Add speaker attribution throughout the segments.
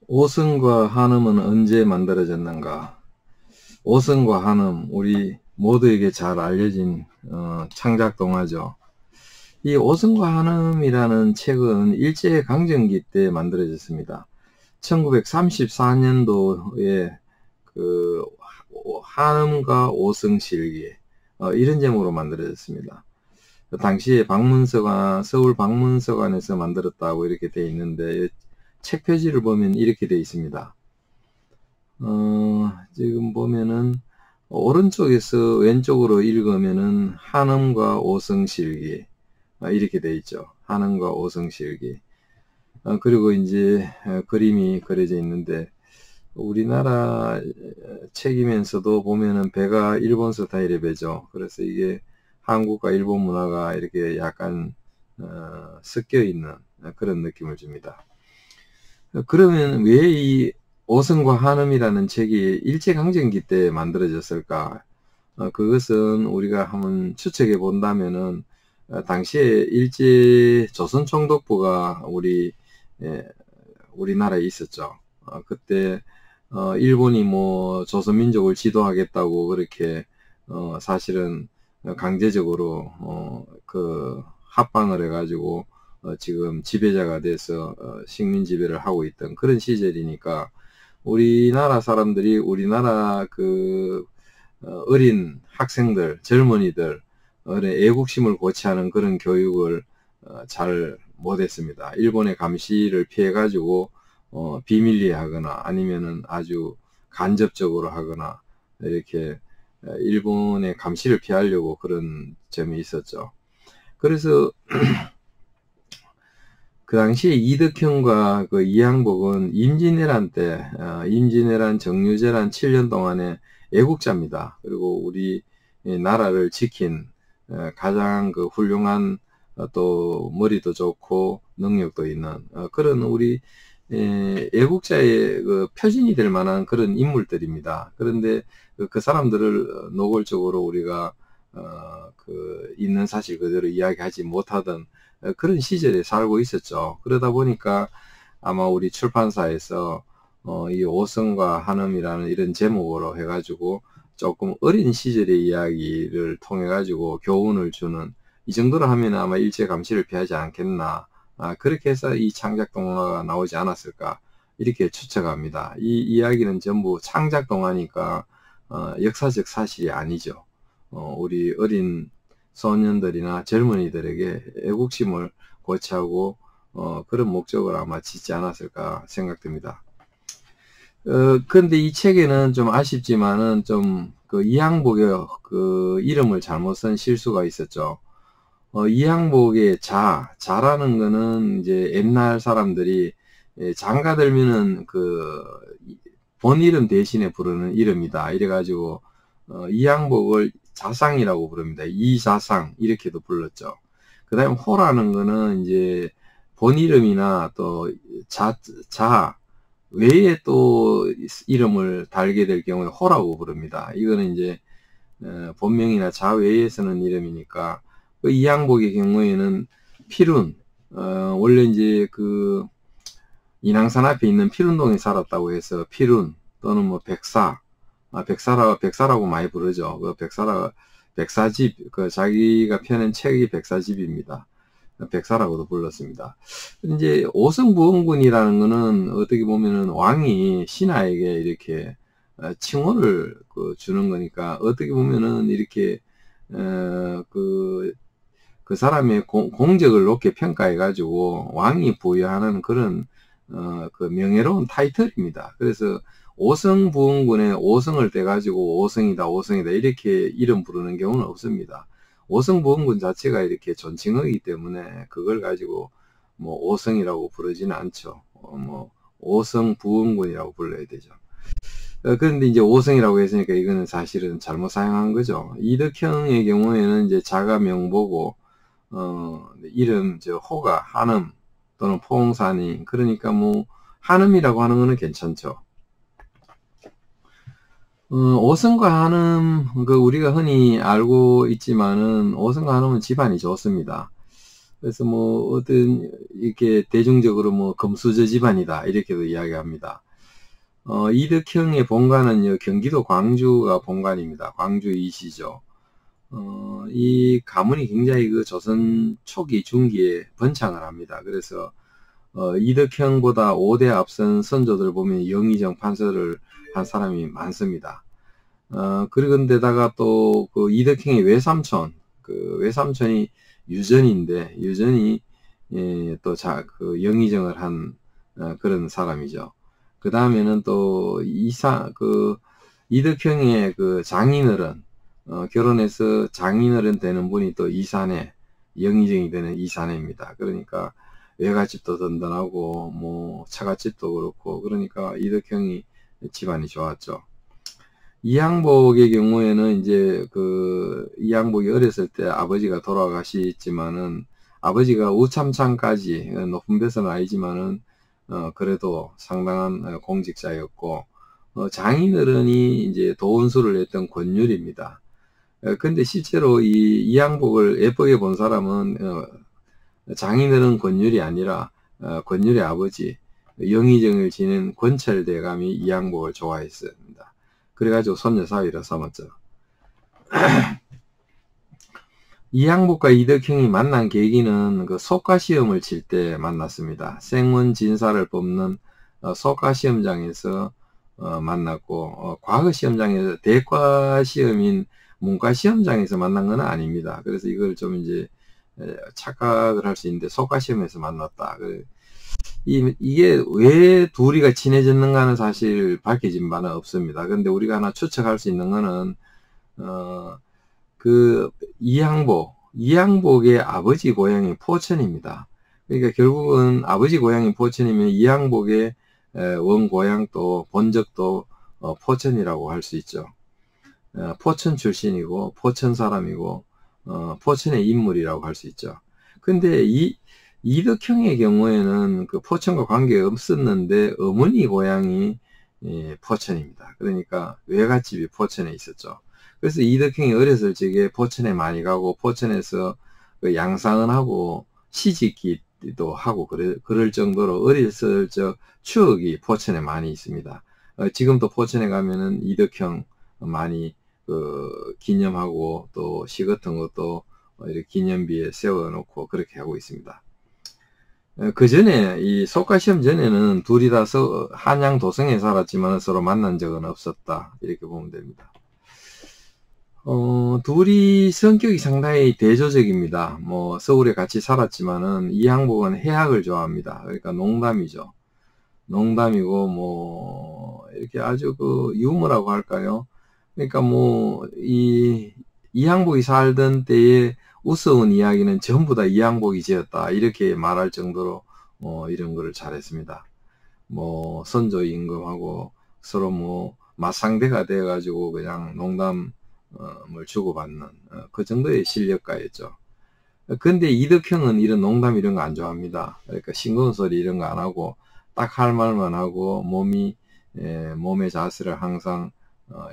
Speaker 1: 오승과 한음은 언제 만들어졌는가? 오승과 한음, 우리 모두에게 잘 알려진 창작 동화죠. 이 오승과 한음이라는 책은 일제강점기 때 만들어졌습니다. 1934년도에 그 한음과 오승실기 이런 제목으로 만들어졌습니다. 당시에 서울 박문서관에서 만들었다고 이렇게 되어 있는데 책 표지를 보면 이렇게 되어 있습니다. 지금 보면은 오른쪽에서 왼쪽으로 읽으면은 한음과 오성실기 이렇게 되어 있죠. 한음과 오성실기. 그리고 이제 그림이 그려져 있는데 우리나라 책이면서도 보면은 배가 일본 스타일의 배죠. 그래서 이게 한국과 일본 문화가 이렇게 약간 섞여 있는 그런 느낌을 줍니다. 그러면 왜 이 오승과 한음이라는 책이 일제강점기 때 만들어졌을까? 그것은 우리가 한번 추측해 본다면은 당시에 일제 조선총독부가 우리나라에 있었죠. 그때 일본이 뭐 조선민족을 지도하겠다고 그렇게 사실은 강제적으로 그 합방을 해가지고 지금 지배자가 돼서 식민 지배를 하고 있던 그런 시절이니까 우리나라 사람들이 우리나라 어린 학생들, 젊은이들 애국심을 고취하는 그런 교육을 잘 못했습니다. 일본의 감시를 피해가지고 비밀리에 하거나 아니면은 아주 간접적으로 하거나 이렇게 일본의 감시를 피하려고 그런 점이 있었죠. 그래서 그 당시에 이덕형과 그 이항복은 임진왜란 정유재란 7년 동안의 애국자입니다. 그리고 우리 나라를 지킨 가장 그 훌륭한 또 머리도 좋고 능력도 있는 그런 우리 애국자의 그 표준이 될 만한 그런 인물들입니다. 그런데 그 사람들을 노골적으로 우리가 있는 사실 그대로 이야기하지 못하던 그런 시절에 살고 있었죠. 그러다 보니까 아마 우리 출판사에서 이 오성과 한음이라는 이런 제목으로 해가지고 조금 어린 시절의 이야기를 통해 가지고 교훈을 주는 이 정도로 하면 아마 일제 감시를 피하지 않겠나. 그렇게 해서 이 창작 동화가 나오지 않았을까 이렇게 추측합니다. 이 이야기는 전부 창작 동화니까 역사적 사실이 아니죠. 우리 어린 소년들이나 젊은이들에게 애국심을 고취하고 그런 목적을 아마 짓지 않았을까 생각됩니다. 그런데 이 책에는 좀 아쉽지만은 좀 그 이항복의 그 이름을 잘못 쓴 실수가 있었죠. 이항복의 자라는 거는 이제 옛날 사람들이 장가 들면은 본 이름 대신에 부르는 이름이다. 이래가지고 이항복을 자상이라고 부릅니다. 이자상 이렇게도 불렀죠. 그 다음에 호라는 거는 이제 본 이름이나 또 자 외에 또 이름을 달게 될 경우에 호라고 부릅니다. 이거는 이제 본명이나 자 외에 쓰는 이름이니까 그 이항복의 경우에는 필운 원래 이제 그 인왕산 앞에 있는 필운동에 살았다고 해서 필운 또는 뭐 백사라고 많이 부르죠. 그 백사집, 그 자기가 펴낸 책이 백사집입니다. 백사라고도 불렀습니다. 이제 오성부원군이라는 거는 어떻게 보면은 왕이 신하에게 이렇게 칭호를 주는 거니까 어떻게 보면은 이렇게 그 사람의 공적을 높게 평가해 가지고 왕이 부여하는 그런 그 명예로운 타이틀입니다. 그래서 오성부원군의 오성을 떼가지고 오성이다 이렇게 이름 부르는 경우는 없습니다. 오성부원군 자체가 이렇게 존칭어이기 때문에 그걸 가지고 뭐 오성이라고 부르지는 않죠. 뭐 오성부원군이라고 불러야 되죠. 그런데 이제 오성이라고 했으니까 이거는 사실은 잘못 사용한 거죠. 이덕형의 경우에는 이제 자가 명보고 이름 호가 한음 또는 포옹산이 그러니까 뭐 한음이라고 하는 거는 괜찮죠. 오성과 한음 우리가 흔히 알고 있지만은 오성과 한음은 집안이 좋습니다. 그래서 뭐 어떤 이렇게 대중적으로 뭐 금수저 집안이다 이렇게도 이야기합니다. 이덕형의 본관은 경기도 광주가 본관입니다. 광주 이시죠. 이 가문이 굉장히 그 조선 초기 중기에 번창을 합니다. 그래서 이덕형보다 5대 앞선 선조들 보면 영의정 판서를 한 사람이 많습니다. 그런데다가 또 그 이덕형의 외삼촌, 그 외삼촌이 유전인데 유전이 그 영의정을 한 그런 사람이죠. 그 다음에는 또 이덕형의 그 장인어른 결혼해서 장인어른 되는 분이 또 이사내 영의정이 되는 이사내입니다. 그러니까 외갓집도 든든하고 뭐 처갓집도 그렇고 그러니까 이덕형이 집안이 좋았죠. 이항복의 경우에는 이제 이항복이 어렸을 때 아버지가 돌아가시지만은 아버지가 우참창까지 높은 벼슬은 아니지만은 그래도 상당한 공직자였고 장인어른이 이제 도원수를 했던 권율입니다. 근데 실제로 이항복을 예쁘게 본 사람은 장인어른 권율이 아니라 권율의 아버지 영의정을 지낸 권철대감이 이항복을 좋아했습니다. 그래가지고 손녀 사위로 삼았죠. 이항복과 이덕형이 만난 계기는 그 속가시험을 칠 때 만났습니다. 생문 진사를 뽑는 속가시험장에서 만났고 과거시험장에서 대과시험인 문과시험장에서 만난 건 아닙니다. 그래서 이걸 좀 이제 착각을 할 수 있는데 속가시험에서 만났다. 이게 왜 둘이가 친해졌는가는 사실 밝혀진 바는 없습니다. 그런데 우리가 하나 추측할 수 있는 거는 이항복의 아버지 고향이 포천입니다. 그러니까 결국은 아버지 고향이 포천이면 이항복의 원고향도 본적도 포천이라고 할 수 있죠. 포천 출신이고 포천 사람이고 포천의 인물이라고 할 수 있죠. 근데 이덕형의 경우에는 그 포천과 관계가 없었는데 어머니 고향이 포천입니다. 그러니까 외갓집이 포천에 있었죠. 그래서 이덕형이 어렸을 적에 포천에 많이 가고 포천에서 그 양상은 하고 시집기도 하고 그럴 정도로 어렸을 적 추억이 포천에 많이 있습니다. 지금도 포천에 가면은 이덕형 많이 기념하고 또 시 같은 것도 이렇게 기념비에 세워놓고 그렇게 하고 있습니다. 그 전에 이 속가시험 전에는 둘이 다 한양 도성에 살았지만 서로 만난 적은 없었다 이렇게 보면 됩니다. 둘이 성격이 상당히 대조적입니다. 뭐 서울에 같이 살았지만은 이항복은 해학을 좋아합니다. 그러니까 농담이죠. 농담이고 뭐 이렇게 아주 유머라고 할까요? 그러니까 뭐 이항복이 살던 때에 우스운 이야기는 전부 다 이항복이 지었다 이렇게 말할 정도로 이런 거를 잘했습니다. 뭐 선조 임금하고 서로 뭐 맞상대가 돼 가지고 그냥 농담을 주고받는 그 정도의 실력가였죠. 근데 이덕형은 이런 농담 이런 거 안 좋아합니다. 그러니까 싱거운 소리 이런 거 안 하고 딱 할 말만 하고 몸의 자세를 항상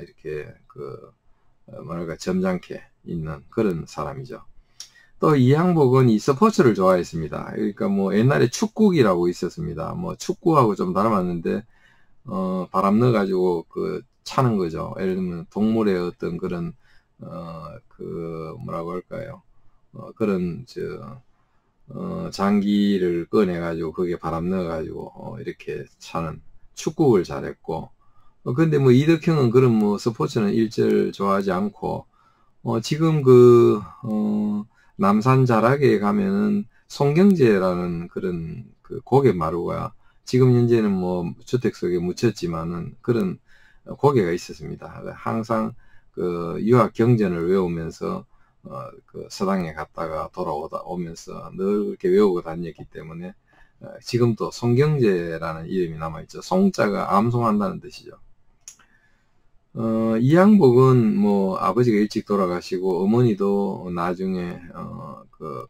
Speaker 1: 이렇게 뭐랄까 점잖게 있는 그런 사람이죠. 또 이항복은 이 스포츠를 좋아했습니다. 그러니까 뭐 옛날에 축구기라고 있었습니다. 뭐 축구하고 좀 닮았는데 바람 넣어가지고 차는 거죠. 예를 들면 동물의 어떤 그런 뭐라고 할까요? 그런 장기를 꺼내가지고 거기에 바람 넣어가지고 이렇게 차는 축구를 잘했고. 근데 뭐 이덕형은 그런 뭐 스포츠는 일절 좋아하지 않고 지금 남산 자락에 가면은 송경제라는 그런 고개 마루가 지금 현재는 뭐 주택 속에 묻혔지만은 그런 고개가 있었습니다. 항상 유학 경전을 외우면서 서당에 갔다가 오면서 늘 그렇게 외우고 다녔기 때문에 지금도 송경제라는 이름이 남아있죠. 송자가 암송한다는 뜻이죠. 이항복은 뭐 아버지가 일찍 돌아가시고 어머니도 나중에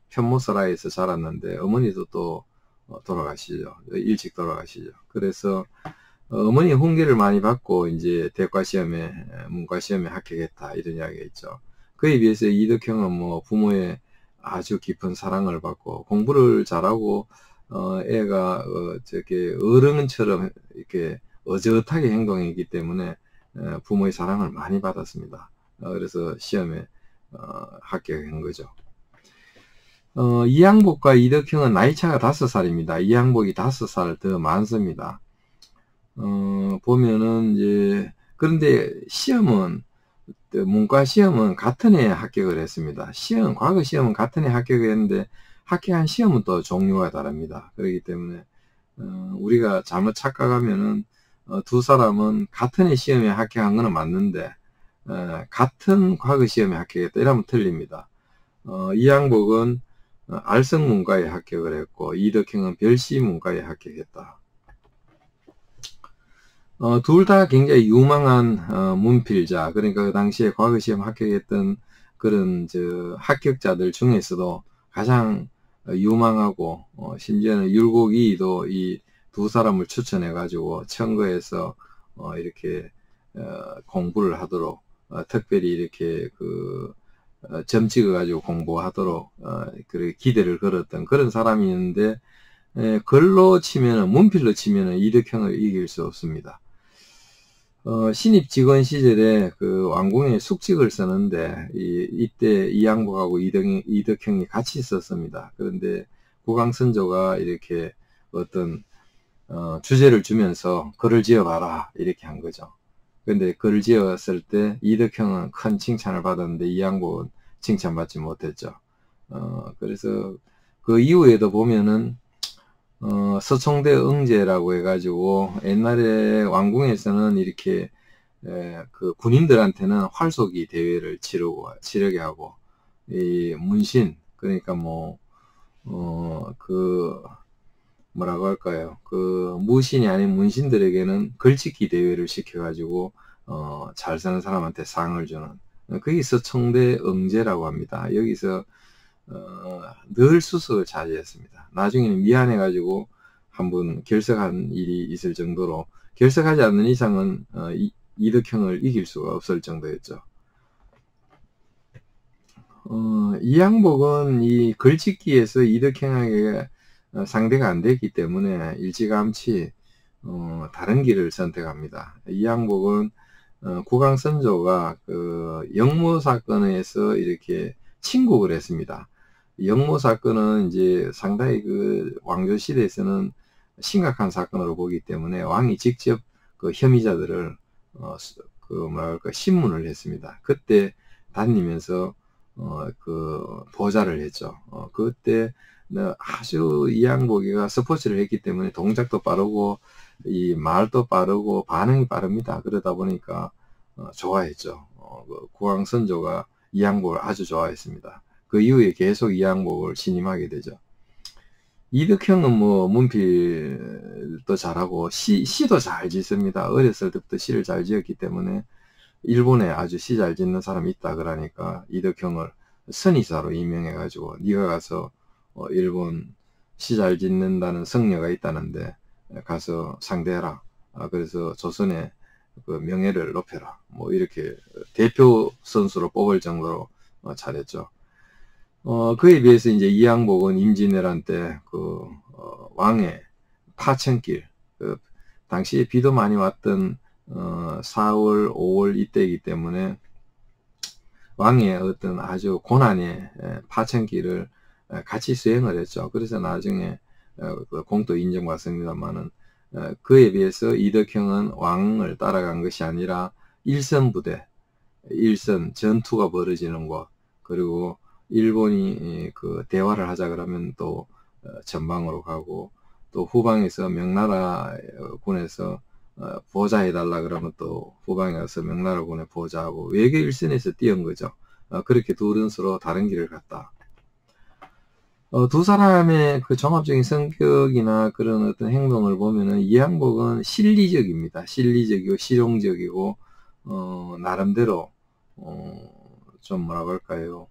Speaker 1: 편모사라에서 자랐는데 어머니도 또 돌아가시죠. 일찍 돌아가시죠. 그래서 어머니 훈계를 많이 받고 이제 대과시험에 문과시험에 합격했다 이런 이야기가 있죠. 그에 비해서 이덕형은 뭐 부모의 아주 깊은 사랑을 받고 공부를 잘하고 애가 저게 어른처럼 이렇게 어젓하게 행동했기 때문에 부모의 사랑을 많이 받았습니다. 그래서 시험에 합격한 거죠. 이항복과 이덕형은 나이차가 5살입니다. 이항복이 5살 더 많습니다. 보면은 이제 그런데 시험은 문과 시험은 같은 해에 합격을 했습니다. 과거 시험은 같은 해에 합격을 했는데 합격한 시험은 또 종류가 다릅니다. 그렇기 때문에 우리가 잘못 착각하면은 두 사람은 같은 해 시험에 합격한 거는 맞는데 같은 과거 시험에 합격했다 이러면 틀립니다. 이항복은 알성문과에 합격을 했고 이덕형은 별시문과에 합격했다. 둘 다 굉장히 유망한 문필자, 그러니까 그 당시에 과거 시험 합격했던 그런 합격자들 중에서도 가장 유망하고 심지어는 율곡이도 이 두 사람을 추천해 가지고 청거에서 이렇게 공부를 하도록 특별히 이렇게 점 찍어 가지고 공부하도록 그렇게 기대를 걸었던 그런 사람이 있는데 글로 치면은 문필로 치면은 이덕형을 이길 수 없습니다. 신입 직원 시절에 왕궁에 숙직을 쓰는데 이때 이항복하고 이덕형이 같이 있었습니다. 그런데 국왕선조가 이렇게 어떤 주제를 주면서 글을 지어봐라 이렇게 한 거죠. 그런데 글을 지었을 때 이덕형은 큰 칭찬을 받았는데 이항복은 칭찬받지 못했죠. 그래서 그 이후에도 보면은 서총대 응제라고 해가지고 옛날에 왕궁에서는 이렇게 그 군인들한테는 활쏘기 대회를 치르게 하고 이 문신 그러니까 뭐라고 할까요? 무신이 아닌 문신들에게는 글짓기 대회를 시켜가지고 잘 사는 사람한테 상을 주는 그게 서총대 응제라고 합니다. 여기서 늘 수석을 차지했습니다. 나중에는 미안해가지고 한번 결석한 일이 있을 정도로 결석하지 않는 이상은 이덕형을 이길 수가 없을 정도였죠. 이항복은 이 글짓기에서 이덕형에게 상대가 안 됐기 때문에 일찌감치 다른 길을 선택합니다. 이항복은 국왕선조가 영모 사건에서 이렇게 친국을 했습니다. 영모 사건은 이제 상당히 왕조 시대에서는 심각한 사건으로 보기 때문에 왕이 직접 혐의자들을 신문을 했습니다. 그때 다니면서 보좌를 했죠. 그때 아주 이항복이가 스포츠를 했기 때문에 동작도 빠르고 이 말도 빠르고 반응이 빠릅니다. 그러다 보니까 좋아했죠. 국왕선조가 이항복을 아주 좋아했습니다. 그 이후에 계속 이항복을 신임하게 되죠. 이덕형은 문필도 잘하고 시도 잘 짓습니다. 어렸을 때부터 시를 잘 지었기 때문에 일본에 아주 시 잘 짓는 사람이 있다 그러니까 이덕형을 선의사로 임명해 가지고 네가 가서 일본 시 잘 짓는다는 성녀가 있다는데 가서 상대해라. 그래서 조선의 명예를 높여라. 이렇게 대표 선수로 뽑을 정도로 잘했죠. 그에 비해서 이제 이항복은 임진왜란 때 왕의 파천길, 당시에 비도 많이 왔던 4월, 5월 이때이기 때문에 왕의 어떤 아주 고난의 파천길을 같이 수행을 했죠. 그래서 나중에 공도 인정받습니다만은 그에 비해서 이덕형은 왕을 따라간 것이 아니라 일선부대, 일선 전투가 벌어지는 곳, 그리고 일본이 대화를 하자 그러면 또 전방으로 가고 또 후방에서 명나라 군에서 보좌해달라 그러면 또 후방에 가서 명나라 군에 보좌하고 외교 일선에서 뛰은 거죠. 그렇게 둘은 서로 다른 길을 갔다. 두 사람의 종합적인 성격이나 그런 어떤 행동을 보면은 이항복은 실리적입니다. 실리적이고 실용적이고 나름대로 좀 뭐라고 할까요?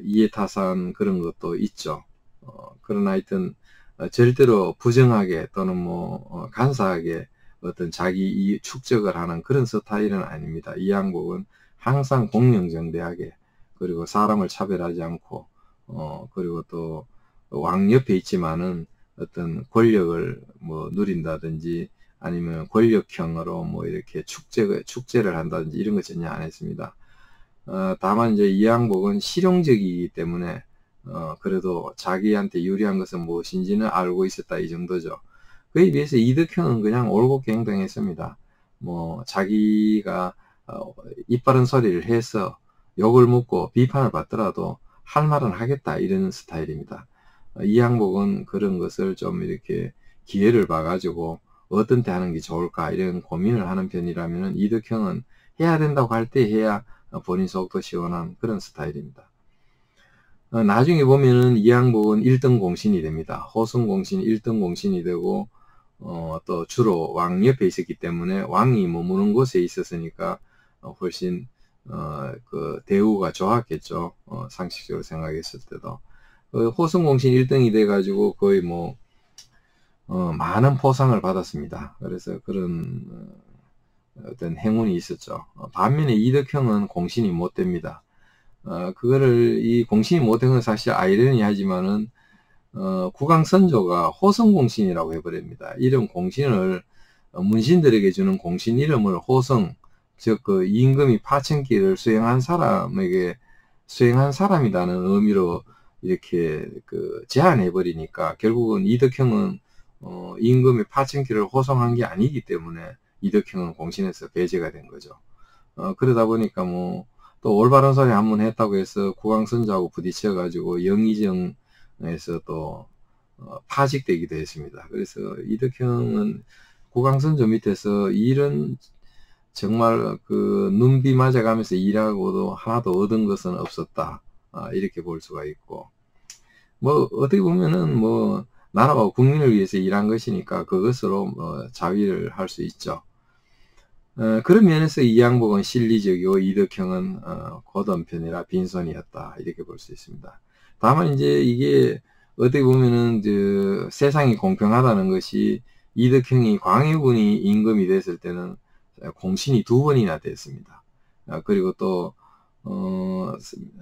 Speaker 1: 이해타산 그런 것도 있죠. 그러나 하여튼 절대로 부정하게 또는 간사하게 어떤 자기 축적을 하는 그런 스타일은 아닙니다. 이항복은 항상 공명정대하게 그리고 사람을 차별하지 않고 그리고 또 왕 옆에 있지만은 어떤 권력을 뭐 누린다든지 아니면 권력형으로 뭐 이렇게 축제를 한다든지 이런 거 전혀 안 했습니다. 다만 이제 이 양복은 실용적이기 때문에 그래도 자기한테 유리한 것은 무엇인지는 알고 있었다 이 정도죠. 그에 비해서 이덕형은 그냥 올곧게 행동했습니다. 뭐 자기가 입 바른 소리를 해서 욕을 먹고 비판을 받더라도 할 말은 하겠다 이런 스타일입니다. 이 양복은 그런 것을 좀 이렇게 기회를 봐가지고 어떤 때 하는 게 좋을까 이런 고민을 하는 편이라면 이덕형은 해야 된다고 할 때 해야 본인 속도 시원한 그런 스타일입니다. 나중에 보면은 이 양복은 1등 공신이 됩니다. 호성 공신 1등 공신이 되고 또 주로 왕 옆에 있었기 때문에 왕이 머무는 곳에 있었으니까 훨씬 그 대우가 좋았겠죠. 상식적으로 생각했을 때도. 호성공신 1등이 돼가지고 거의 뭐 많은 포상을 받았습니다. 그래서 그런 어떤 행운이 있었죠. 반면에 이덕형은 공신이 못 됩니다. 그거를 이 공신이 못 된 건 사실 아이러니하지만은 국왕선조가 호성공신이라고 해버립니다. 이런 공신을 문신들에게 주는 공신 이름을 호성, 즉 그 임금이 파천기를 수행한 사람에게 수행한 사람이라는 의미로 이렇게 그 제한해 버리니까 결국은 이덕형은 임금의 파천기를 호송한 게 아니기 때문에 이덕형은 공신에서 배제가 된 거죠. 그러다 보니까 뭐 또 올바른 소리 한 번 했다고 해서 국왕선조하고 부딪혀 가지고 영의정에서 또 파직되기도 했습니다. 그래서 이덕형은 국왕선조 밑에서 일은 정말 그 눈비 맞아가면서 일하고도 하나도 얻은 것은 없었다. 이렇게 볼 수가 있고, 뭐 어떻게 보면은 뭐 나라와 국민을 위해서 일한 것이니까 그것으로 자위를 할 수 있죠. 그런 면에서 이 양복은 실리적이고 이덕형은 고든 편이라 빈손이었다 이렇게 볼 수 있습니다. 다만 이제 이게 어떻게 보면은 세상이 공평하다는 것이 이덕형이 광해군이 임금이 됐을 때는 공신이 2번이나 됐습니다. 그리고 또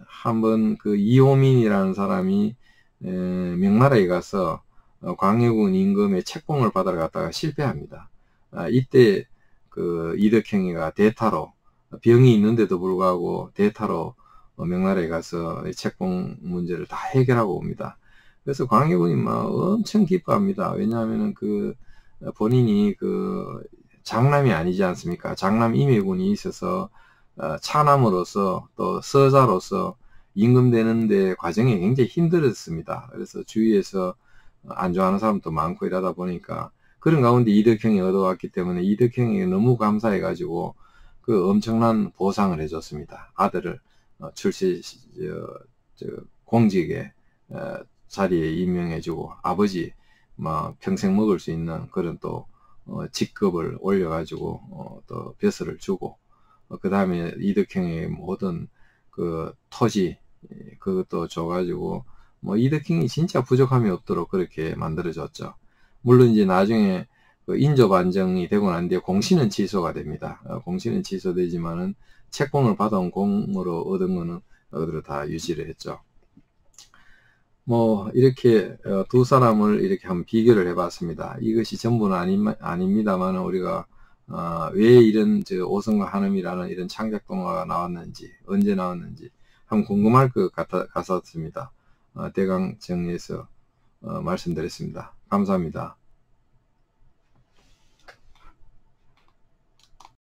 Speaker 1: 한번 그 이호민이라는 사람이 명나라에 가서 광해군 임금의 책봉을 받으러 갔다가 실패합니다. 이때 그 이덕형이가 대타로 병이 있는데도 불구하고 대타로 명나라에 가서 책봉 문제를 다 해결하고 옵니다. 그래서 광해군이 막 엄청 기뻐합니다. 왜냐하면은 그 본인이 그 장남이 아니지 않습니까? 장남 임해군이 있어서 차남으로서 또 서자로서 임금 되는데 과정이 굉장히 힘들었습니다. 그래서 주위에서 안 좋아하는 사람도 많고 이러다 보니까 그런 가운데 이덕형이 얻어왔기 때문에 이덕형이 너무 감사해가지고 그 엄청난 보상을 해줬습니다. 아들을 출세 공직에 자리에 임명해주고 아버지 막 평생 먹을 수 있는 그런 또 직급을 올려가지고 또 벼슬을 주고 그 다음에 이덕형의 모든 그 토지 그것도 줘가지고 뭐 이덕형이 진짜 부족함이 없도록 그렇게 만들어졌죠. 물론 이제 나중에 그 인조 반정이 되고 난 뒤에 공신은 취소가 됩니다. 공신은 취소되지만은 책봉을 받아온 공으로 얻은 거는 그대로 다 유지를 했죠. 뭐 이렇게 두 사람을 이렇게 한번 비교를 해봤습니다. 이것이 전부는 아닙니다만 우리가 왜 이런 오성과 한음이라는 이런 창작 동화가 나왔는지 언제 나왔는지 한번 궁금할 것 같았습니다. 대강 정리해서 말씀드렸습니다. 감사합니다.